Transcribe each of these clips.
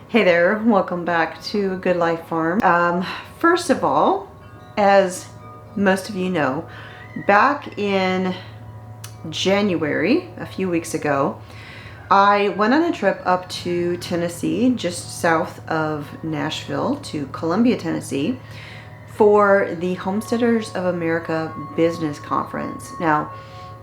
Hey there, welcome back to A Good Life Farm. First of all, as most of you know, back in January, a few weeks ago, I went on a trip up to Tennessee, just south of Nashville, to Columbia, Tennessee, for the Homesteaders of America Business Conference. Now,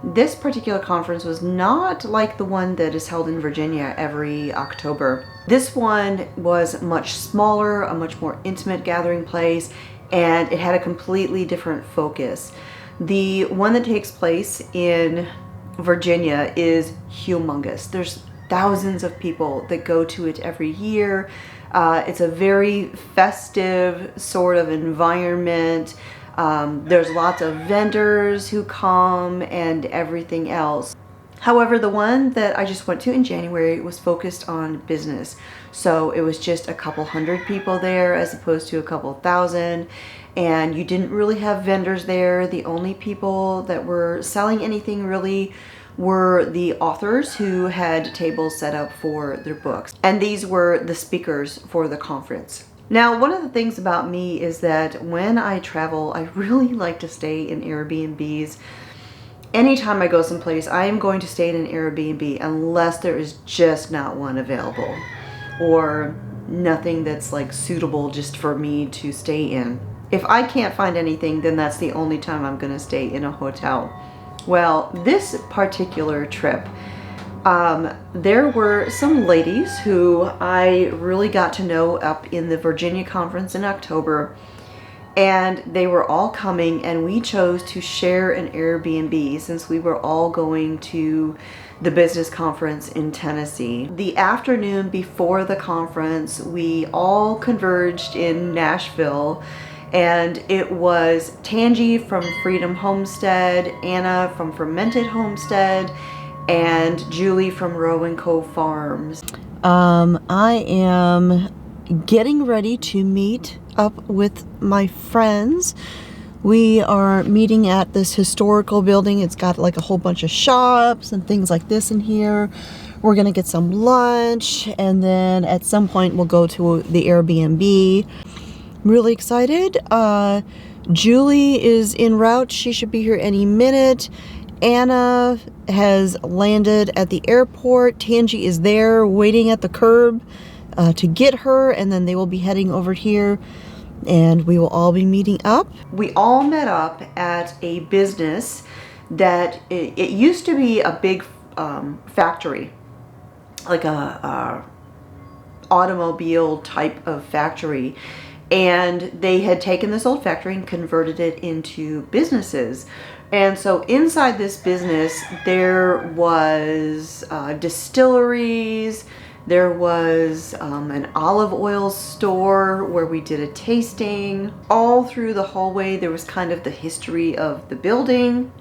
this particular conference was not like the one that is held in Virginia every October. This one was much smaller, a much more intimate gathering place, and it had a completely different focus. The one that takes place in Virginia is humongous. There's thousands of people that go to it every year. It's a very festive sort of environment. There's lots of vendors who come and everything else. However, the one that I just went to in January was focused on business. So it was just a couple hundred people there as opposed to a couple thousand. And you didn't really have vendors there. The only people that were selling anything really were the authors who had tables set up for their books. And these were the speakers for the conference. Now, one of the things about me is that when I travel, I really like to stay in Airbnbs. Anytime I go someplace, I am going to stay in an Airbnb unless there is just not one available or nothing that's like suitable just for me to stay in. If I can't find anything, then that's the only time I'm going to stay in a hotel. Well, this particular trip, there were some ladies who I really got to know up in the Virginia conference in October, and they were all coming, and we chose to share an Airbnb since we were all going to the business conference in Tennessee. The afternoon before the conference, we all converged in Nashville, and it was Tangi from Freedom Homestead, Anna from Fermented Homestead, and Julie from Row & Co Farms. I am getting ready to meet up with my friends. We are meeting at this historical building. It's got like a whole bunch of shops and things like this in here. We're gonna get some lunch, and then at some point we'll go to the Airbnb. I'm really excited. Julie is en route. She should be here any minute. Anna has landed at the airport. Tangi is there waiting at the curb to get her, and then they will be heading over here and we will all be meeting up. We all met up at a business that it used to be a big factory, like a automobile type of factory. And they had taken this old factory and converted it into businesses. And so inside this business, there was distilleries, there was an olive oil store where we did a tasting. All through the hallway, there was kind of the history of the building.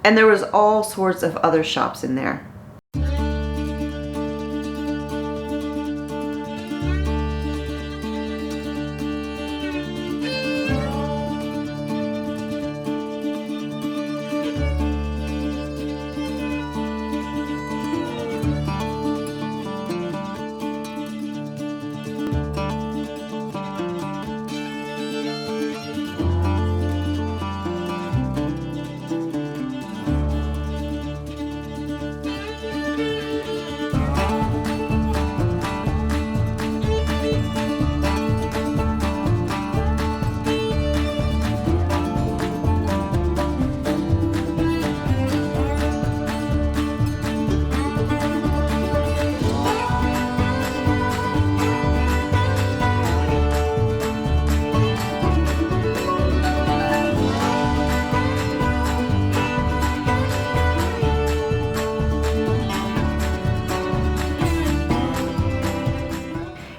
And there was all sorts of other shops in there.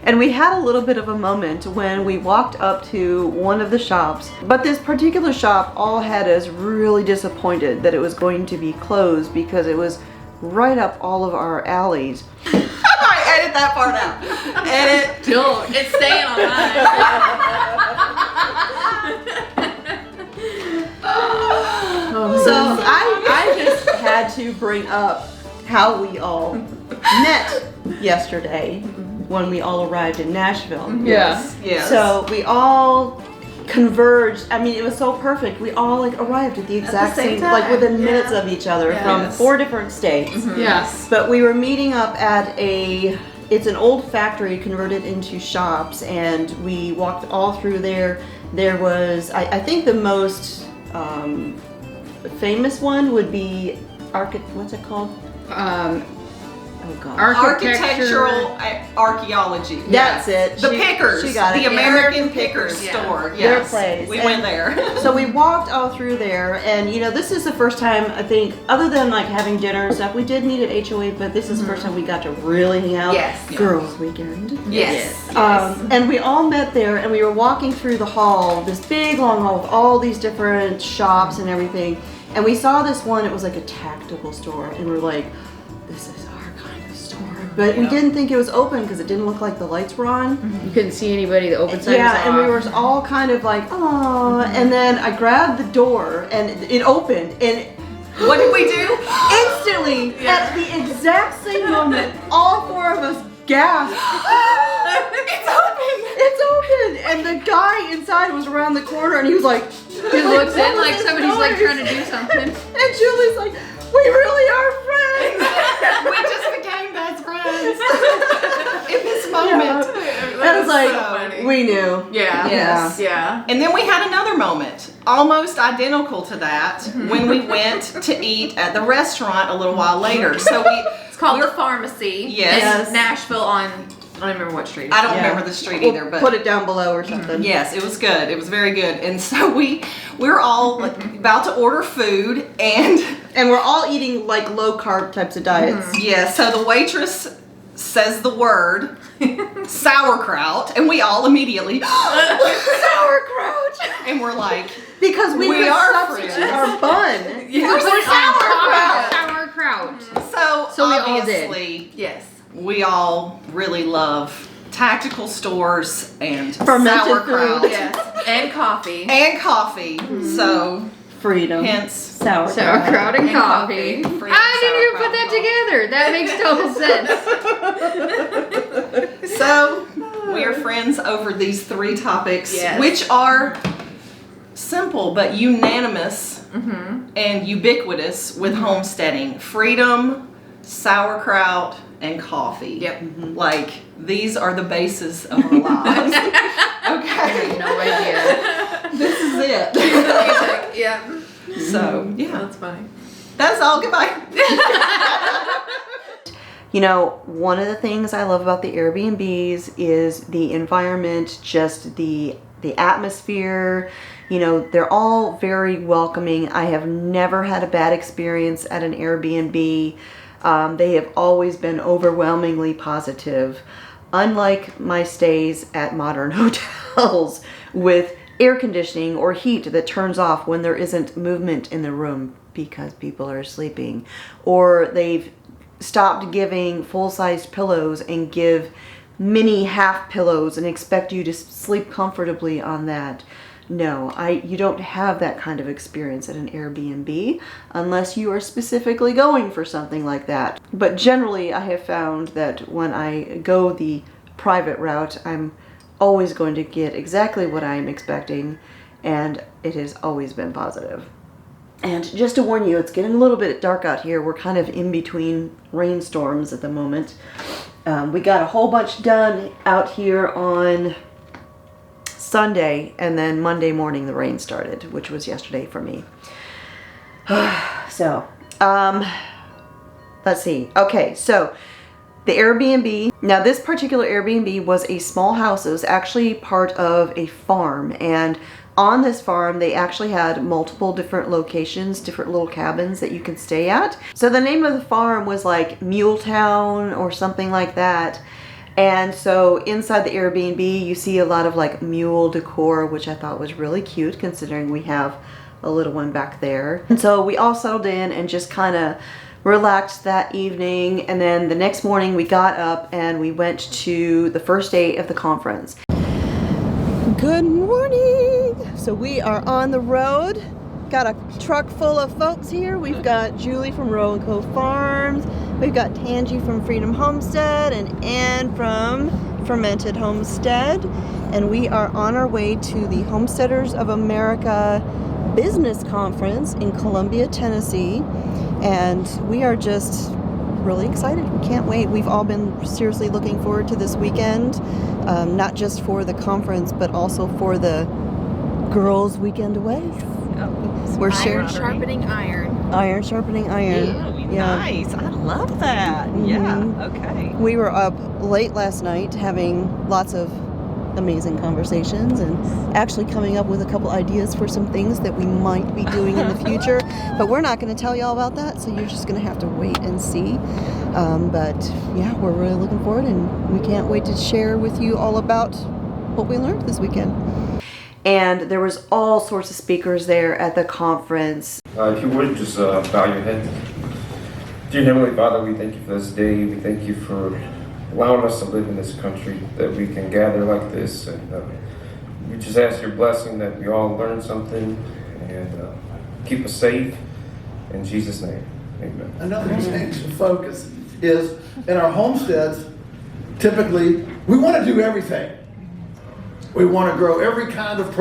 And we had a little bit of a moment when we walked up to one of the shops, but this particular shop all had us really disappointed that it was going to be closed because it was right up all of our alleys. I edit that part out. Edit. Don't. It's staying on mine. So I just had to bring up how we all met yesterday when we all arrived in Nashville. Yes. Yes. So we all converged. I mean, it was so perfect. We all like arrived at the exact same same, time. like within minutes of each other from Yes. 4 different states. Yes. But we were meeting up at it's an old factory converted into shops, and we walked all through there. There was, I think the most famous one would be what's it called? Oh God. Architectural archaeology. That's it. The Pickers. She got it. The American Pickers store. Their Yes. place. We went there. So we walked all through there, and you know, this is the first time, I think, other than like having dinner and stuff, we did meet at HOA, but this is the first time we got to really hang out. Yes. Girls' weekend. Yes. And we all met there, and we were walking through the hall, this big long hall with all these different shops and everything. And we saw this one, it was like a tactical store, and we're like, this is our kind of store. But we didn't think it was open because it didn't look like the lights were on. You couldn't see anybody, the open side was Yeah, and we off. were all kind of like, oh. And then I grabbed the door, and it opened, and What did we do? instantly, at the exact same moment, all 4 of us gasped. It's open. It's open! And the guy inside was around the corner, and he was like, He looks in like somebody's like trying to do something. And Julie's like, we really are friends! We just became best friends in this moment. I was like, so funny. we knew. Yeah. Yes. Yeah. And then we had another moment, almost identical to that, when we went to eat at the restaurant a little while later. So It's called the Pharmacy. Yes. In Nashville on, I don't remember what street. I don't Yeah. remember the street We'll either, but put it down below or something. yes, it was good. It was very good. And so we're all like, about to order food, and And we're all eating like low carb types of diets. yeah, so the waitress says the word sauerkraut, and we all immediately Sauerkraut! and we're like, Because we We could are substitute friends. our bun. Yeah. Sauerkraut. so we all did. obviously Yes. we all really love tactical stores and Fermented sauerkraut food. Yes. And coffee. and coffee. So Freedom. hence Sauerkraut. Sauerkraut and And coffee. coffee. I didn't even put that together. That makes total sense. so we are friends over these 3 topics, Yes. which are simple but unanimous and ubiquitous with homesteading: freedom, sauerkraut, and coffee. Yep. Like, these are the basis of our lives. Okay. No idea. This is it. Yeah. So, yeah. That's funny. That's all. Goodbye. You know, one of the things I love about the Airbnbs is the environment, just the atmosphere. You know, they're all very welcoming. I have never had a bad experience at an Airbnb. They have always been overwhelmingly positive. Unlike my stays at modern hotels with air conditioning or heat that turns off when there isn't movement in the room because people are sleeping, or they've stopped giving full-sized pillows and give mini half pillows and expect you to sleep comfortably on that. No, you don't have that kind of experience at an Airbnb unless you are specifically going for something like that. But generally, I have found that when I go the private route, I'm always going to get exactly what I'm expecting, and it has always been positive. And just to warn you, it's getting a little bit dark out here. We're kind of in between rainstorms at the moment. We got a whole bunch done out here on Sunday, and then Monday morning the rain started, which was yesterday for me. So, let's see. Okay, so the Airbnb. Now this particular Airbnb was a small house. It was actually part of a farm, and on this farm they actually had multiple different locations, different little cabins that you can stay at. So the name of the farm was like Muletown or something like that. And so inside the Airbnb you see a lot of like mule decor, which I thought was really cute considering we have a little one back there. And so we all settled in and just kind of relaxed that evening, and then the next morning we got up and we went to the first day of the conference. Good morning! So we are on the road. Got a truck full of folks here. We've got Julie from Row & Co Farms. We've got Tangi from Freedom Homestead and Ann from fermented homestead, and we are on our way to the Homesteaders of America Business Conference in Columbia, Tennessee, and we are just really excited. We can't wait. We've all been seriously looking forward to this weekend, not just for the conference, but also for the girls' weekend away. We're Iron sharpening iron. Iron sharpening iron. Nice. I love that. Yeah. Okay. We were up late last night having lots of amazing conversations and actually coming up with a couple ideas for some things that we might be doing in the future. But we're not going to tell you all about that, so you're just going to have to wait and see. But yeah, we're really looking forward, and we can't wait to share with you all about what we learned this weekend. And there was all sorts of speakers there at the conference. If you would, just bow your head. Dear Heavenly Father, we thank you for this day. We thank you for allowing us to live in this country, that we can gather like this. And we just ask your blessing that we all learn something and keep us safe. In Jesus' name, amen. Another change of focus is in our homesteads, typically, we want to do everything. We want to grow every kind of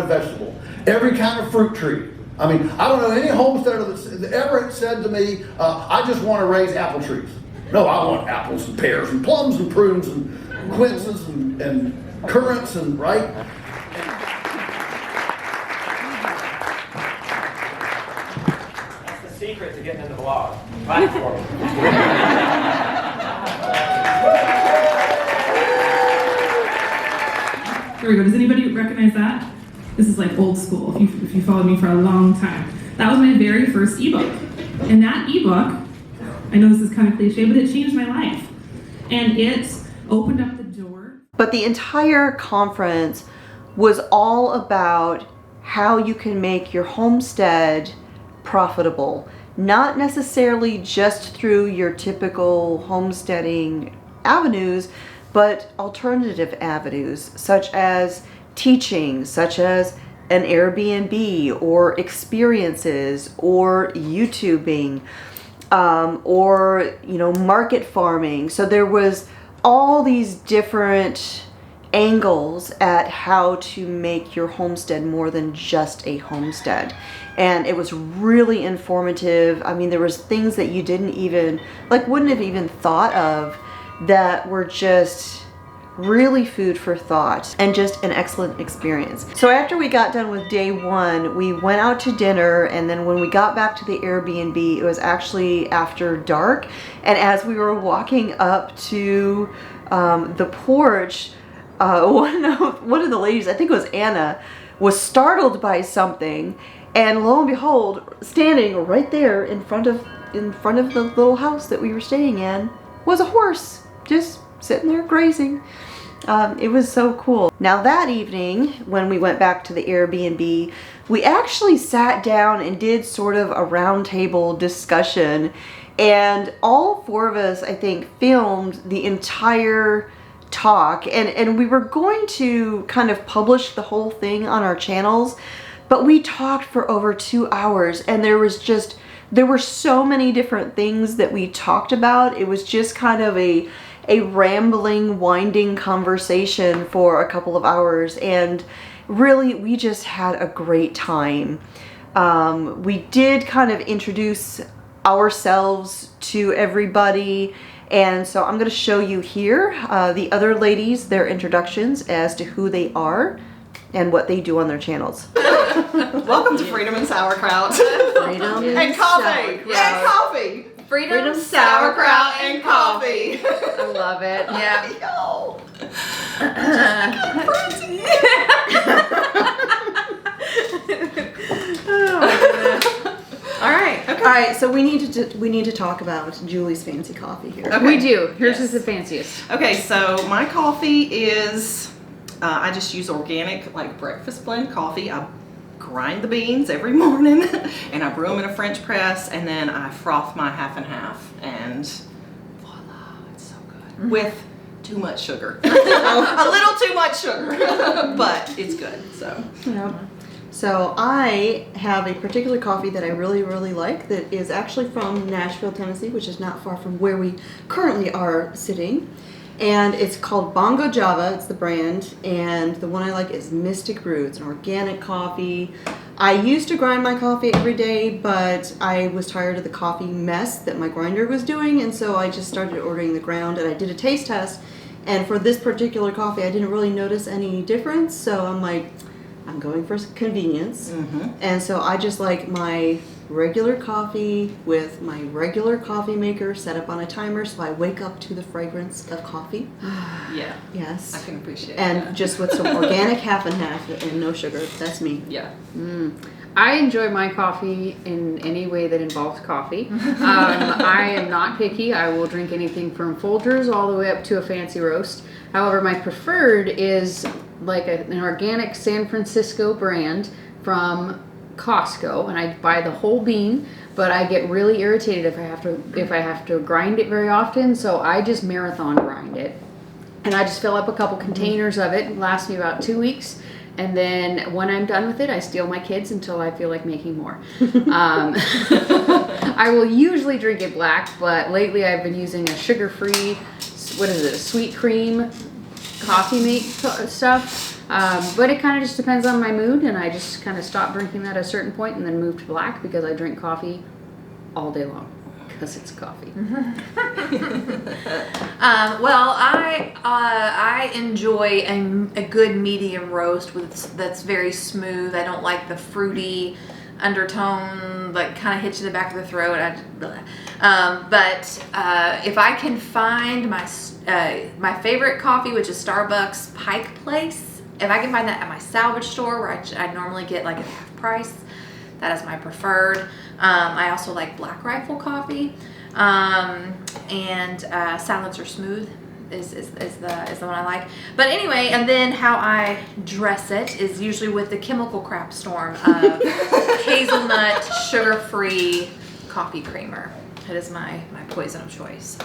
vegetable, every kind of fruit tree. I mean, I don't know any homesteader that's ever said to me, I just want to raise apple trees. No, I want apples and pears and plums and prunes and quinces and currants and, right? That's the secret to getting in the vlog. Platform. Here we go. Does anybody recognize that? This is like old school, if you followed me for a long time. That was my very first ebook. And that ebook, I know this is kind of cliche, but it changed my life. And it opened up the door. But the entire conference was all about how you can make your homestead profitable. Not necessarily just through your typical homesteading avenues, but alternative avenues such as teaching, such as an Airbnb or experiences or YouTubing, or market farming. So there was all these different angles at how to make your homestead more than just a homestead. And it was really informative. I mean, there was things that you wouldn't have even thought of that were just really food for thought and just an excellent experience. So after we got done with day one, we went out to dinner, and then when we got back to the Airbnb, it was actually after dark. And as we were walking up to the porch, one of the ladies, I think it was Anna, was startled by something, and lo and behold, standing right there in front of the little house that we were staying in was a horse, just sitting there grazing. It was so cool. Now that evening, when we went back to the Airbnb, we actually sat down and did sort of a roundtable discussion, and all four of us, I think, filmed the entire talk, and we were going to kind of publish the whole thing on our channels, but we talked for over 2 hours, and there were so many different things that we talked about. It was just kind of a rambling, winding conversation for a couple of hours, and really we just had a great time. We did kind of introduce ourselves to everybody, and so I'm going to show you here the other ladies, their introductions as to who they are and what they do on their channels. Welcome to Freedom and Sauerkraut. Freedom and coffee. Sauerkraut. And coffee. Freedom, Sauerkraut and coffee. I love it. Yeah. Yo. All right. Okay. All right, so we need to talk about Julie's fancy coffee here. Okay. We do. Hers Yes. is the fanciest. Okay, so my coffee is, I just use organic, like breakfast blend coffee. I grind the beans every morning and I brew them in a French press, and then I froth my half and half, and voila, it's so good. With too much sugar. A little too much sugar, but it's good, so. Yeah. So I have a particular coffee that I really, really like that is actually from Nashville, Tennessee, which is not far from where we currently are sitting. And it's called Bongo Java, it's the brand, and the one I like is Mystic Brew. It's an organic coffee. I used to grind my coffee every day, but I was tired of the coffee mess that my grinder was doing, and so I just started ordering the ground, and I did a taste test, and for this particular coffee, I didn't really notice any difference, so I'm like, I'm going for convenience, and so I just like my regular coffee with my regular coffee maker set up on a timer, so I wake up to the fragrance of coffee. Yeah. Yes. I can appreciate And that. just with some organic half and half and no sugar. That's me. Yeah. I enjoy my coffee in any way that involves coffee. I am not picky. I will drink anything from Folgers all the way up to a fancy roast. However, my preferred is like an organic San Francisco brand from Costco, and I buy the whole bean, but I get really irritated if I have to grind it very often, so I just marathon grind it. And I just fill up a couple containers of it. It lasts me about 2 weeks. And then when I'm done with it, I steal my kids until I feel like making more. I will usually drink it black, but lately I've been using a sugar-free, sweet cream coffee make stuff. But it kind of just depends on my mood, and I just kind of stop drinking that at a certain point and then move to black because I drink coffee all day long. Because it's coffee. Well, I enjoy a good medium roast that's very smooth. I don't like the fruity undertone that kind of hits you in the back of the throat. But if I can find my favorite coffee, which is Starbucks Pike Place, if I can find that at my salvage store where I normally get like at half price, that is my preferred. I also like Black Rifle coffee, and Silencer Smooth is the one I like. But anyway, and then how I dress it is usually with the chemical crap storm of hazelnut sugar-free coffee creamer. That is my poison of choice.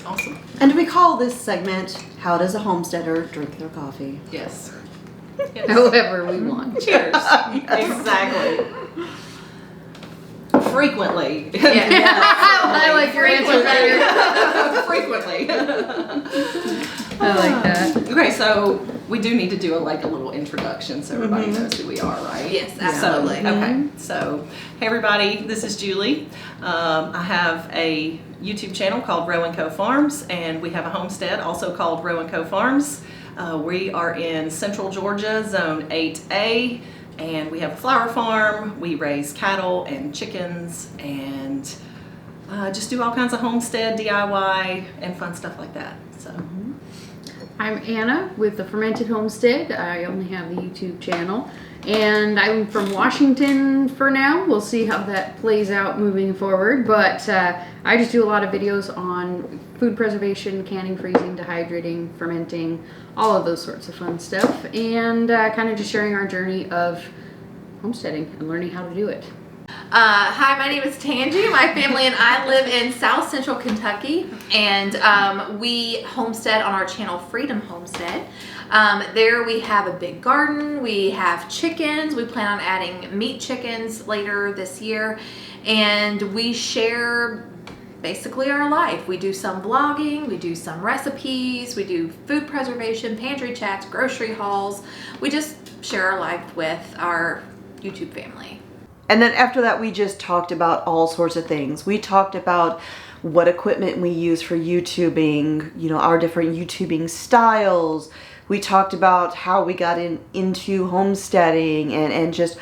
Awesome. And we call this segment, How Does a Homesteader Drink Their Coffee? Yes. However we want. Cheers. Exactly. Frequently. I like your answer better. Frequently. I like that. Okay, so we do need to do a little introduction so everybody knows who we are, right? Yes, absolutely. So, okay, so hey everybody, this is Julie. I have a YouTube channel called Row & Co Farms, and we have a homestead also called Row & Co Farms. We are in Central Georgia, Zone 8A, and we have a flower farm. We raise cattle and chickens and just do all kinds of homestead, DIY, and fun stuff like that. So. I'm Anna with the Fermented Homestead. I only have the YouTube channel, and I'm from Washington for now. We'll see how that plays out moving forward, but I just do a lot of videos on food preservation, canning, freezing, dehydrating, fermenting, all of those sorts of fun stuff, and kind of just sharing our journey of homesteading and learning how to do it. Hi, my name is Tangi. My family and I live in South Central Kentucky, and we homestead on our channel Freedom Homestead. There we have a big garden, we have chickens, we plan on adding meat chickens later this year, and we share basically our life. We do some vlogging, we do some recipes, we do food preservation, pantry chats, grocery hauls. We just share our life with our YouTube family. And then after that, we just talked about all sorts of things. We talked about what equipment we use for YouTubing, you know, our different YouTubing styles. We talked about how we got into homesteading and just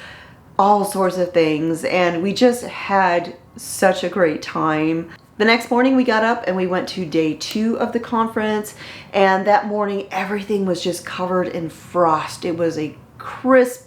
all sorts of things. And we just had such a great time. The next morning we got up and we went to day 2 of the conference. And that morning, everything was just covered in frost. It was a crisp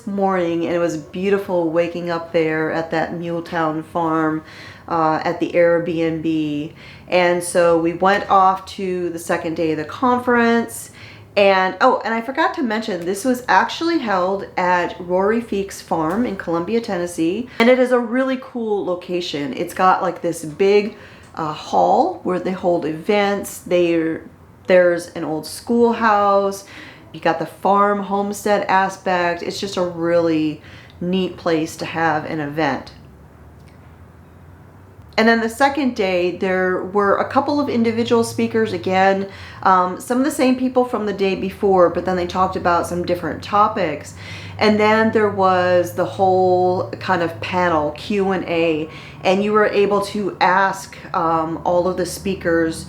morning, and it was beautiful waking up there at that Muletown farm at the Airbnb. And so we went off to the second day of the conference, and and I forgot to mention, this was actually held at Rory Feek's farm in Columbia, Tennessee, and it is a really cool location. It's got like this big hall where they hold events. There's an old schoolhouse. You got the farm homestead aspect. It's just a really neat place to have an event. And then the second day, there were a couple of individual speakers again, some of the same people from the day before, but then they talked about some different topics. And then there was the whole kind of panel Q&A, and you were able to ask all of the speakers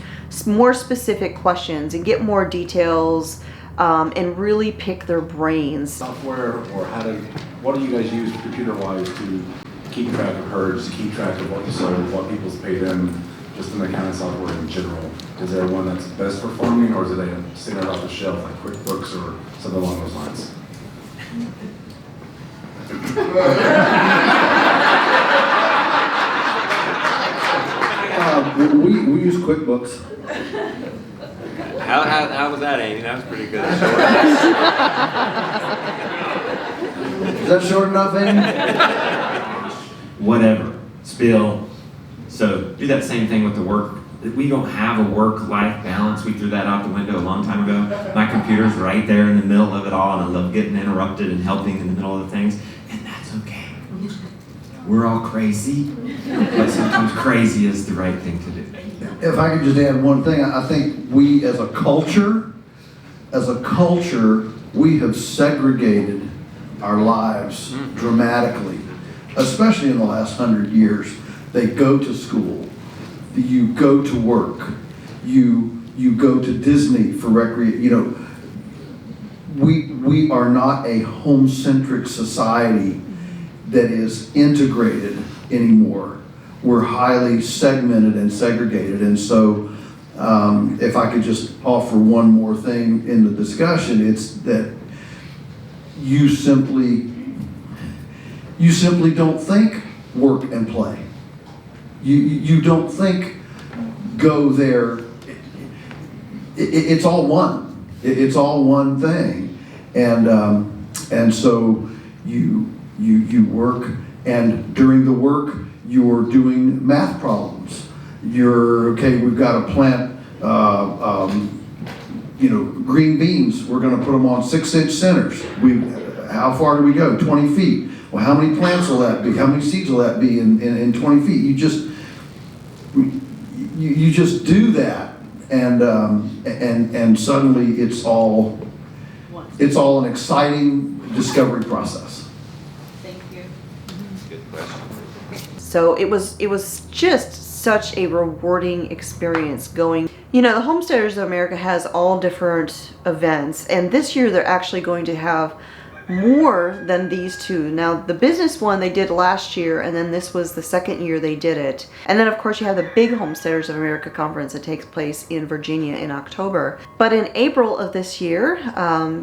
more specific questions and get more details and really pick their brains. Software, or what do you guys use computer-wise to keep track of herds, keep track of what you sold, what people's pay them, just in the kind of software in general? Is there one that's best performing, or is it a standard off the shelf like QuickBooks or something along those lines? We use QuickBooks. How was that, Amy? That was pretty good. Is that short enough, Amy? Whatever, spill. So do that same thing with the work. We don't have a work-life balance. We threw that out the window a long time ago. My computer's right there in the middle of it all, and I love getting interrupted and helping in the middle of the things, and that's okay. We're all crazy, but sometimes crazy is the right thing to do. If I could just add one thing, I think we as a culture, we have segregated our lives dramatically, especially in the last 100 years. They go to school, you go to work, you go to Disney for recreation. We are not a home-centric society that is integrated anymore. We're highly segmented and segregated, and so if I could just offer one more thing in the discussion, it's that you simply don't think work and play. You don't think go there. It's all one. It's all one thing, and so you work, and during the work you're doing math problems. We've got to plant green beans. We're going to put them on 6-inch centers. How far do we go? 20 feet. Well, how many plants will that be? How many seeds will that be in 20 feet? You just do that, and suddenly it's all an exciting discovery process. So it was just such a rewarding experience going. The Homesteaders of America has all different events, and this year they're actually going to have more than these two. Now, the business one they did last year, and then this was the second year they did it. And then of course you have the big Homesteaders of America conference that takes place in Virginia in October. But in April of this year,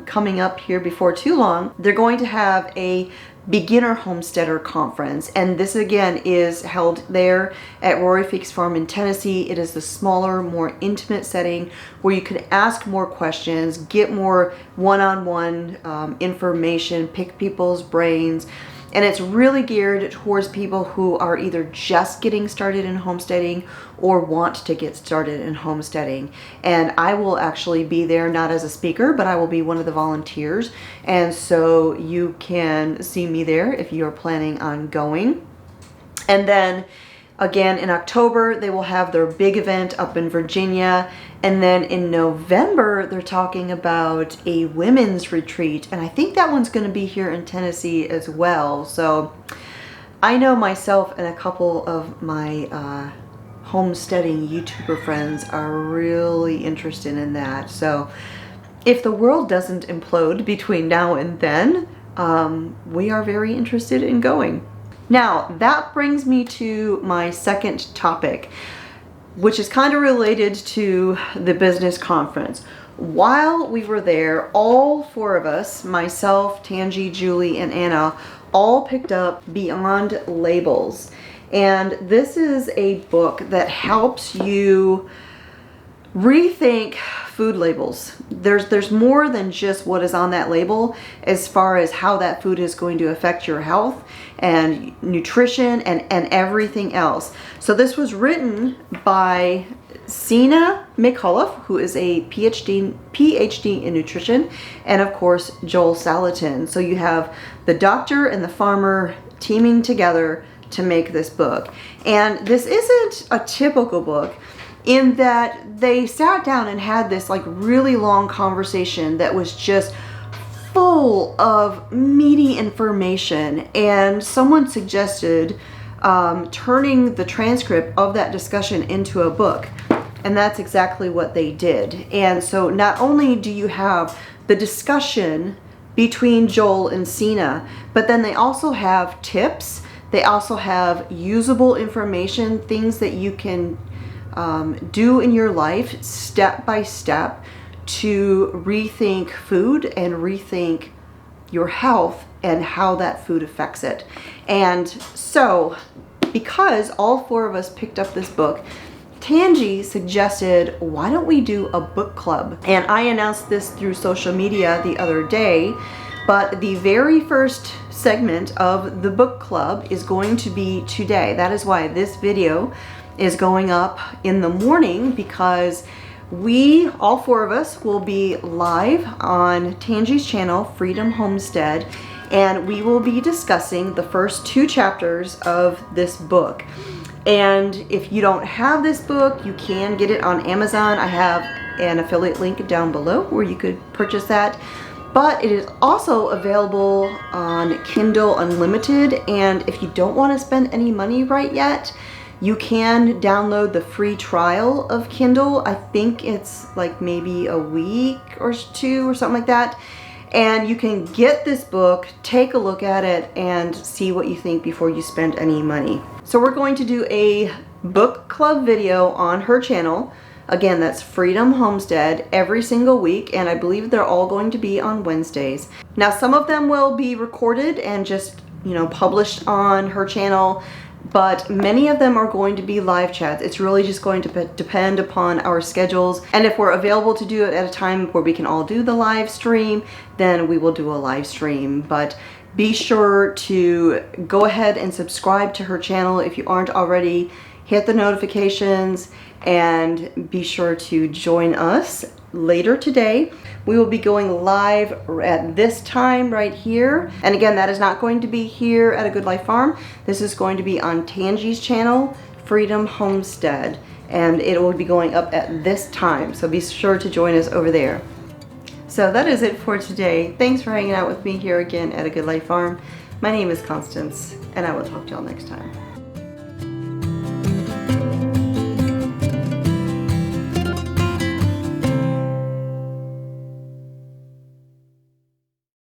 coming up here before too long, they're going to have a beginner homesteader conference, and this again is held there at Rory Feeks Farm in Tennessee. It is the smaller, more intimate setting where you can ask more questions, get more one-on-one information, pick people's brains, and it's really geared towards people who are either just getting started in homesteading or want to get started in homesteading. And I will actually be there, not as a speaker, but I will be one of the volunteers. And so you can see me there if you're planning on going. And then again in October, they will have their big event up in Virginia. And then in November, they're talking about a women's retreat. And I think that one's going to be here in Tennessee as well. So I know myself and a couple of my homesteading YouTuber friends are really interested in that. So if the world doesn't implode between now and then, we are very interested in going. Now, that brings me to my second topic, which is kind of related to the business conference. While we were there, all four of us, myself, Tangi, Julie, and Anna, all picked up Beyond Labels. And this is a book that helps you rethink food labels. There's more than just what is on that label as far as how that food is going to affect your health and nutrition and everything else. So this was written by Sina McAuliffe, who is a PhD in nutrition, and of course Joel Salatin. So you have the doctor and the farmer teaming together to make this book. And this isn't a typical book in that they sat down and had this like really long conversation that was just full of meaty information, and someone suggested turning the transcript of that discussion into a book, and that's exactly what they did. And so not only do you have the discussion between Joel and Sina, but then they also have tips, they also have usable information, things that you can do in your life step by step to rethink food and rethink your health and how that food affects it. And so, because all four of us picked up this book, Tangi suggested, why don't we do a book club? And I announced this through social media the other day, but the very first segment of the book club is going to be today. That is why this video is going up in the morning, because we, all four of us, will be live on Tangi's channel, Freedom Homestead, and we will be discussing the first 2 chapters of this book. And if you don't have this book, you can get it on Amazon. I have an affiliate link down below where you could purchase that. But it is also available on Kindle Unlimited, and if you don't want to spend any money right yet, you can download the free trial of Kindle. I think it's like maybe a week or 2 or something like that. And you can get this book, take a look at it, and see what you think before you spend any money. So we're going to do a book club video on her channel. Again, that's Freedom Homestead, every single week, and I believe they're all going to be on Wednesdays. Now, some of them will be recorded and just, published on her channel, but many of them are going to be live chats. It's really just going to depend upon our schedules, and if we're available to do it at a time where we can all do the live stream, then we will do a live stream. But be sure to go ahead and subscribe to her channel if you aren't already. Hit the notifications and be sure to join us later today. We will be going live at this time right here. And again, that is not going to be here at A Good Life Farm. This is going to be on Tangi's channel, Freedom Homestead, and it will be going up at this time. So be sure to join us over there. So that is it for today. Thanks for hanging out with me here again at A Good Life Farm. My name is Constance, and I will talk to y'all next time.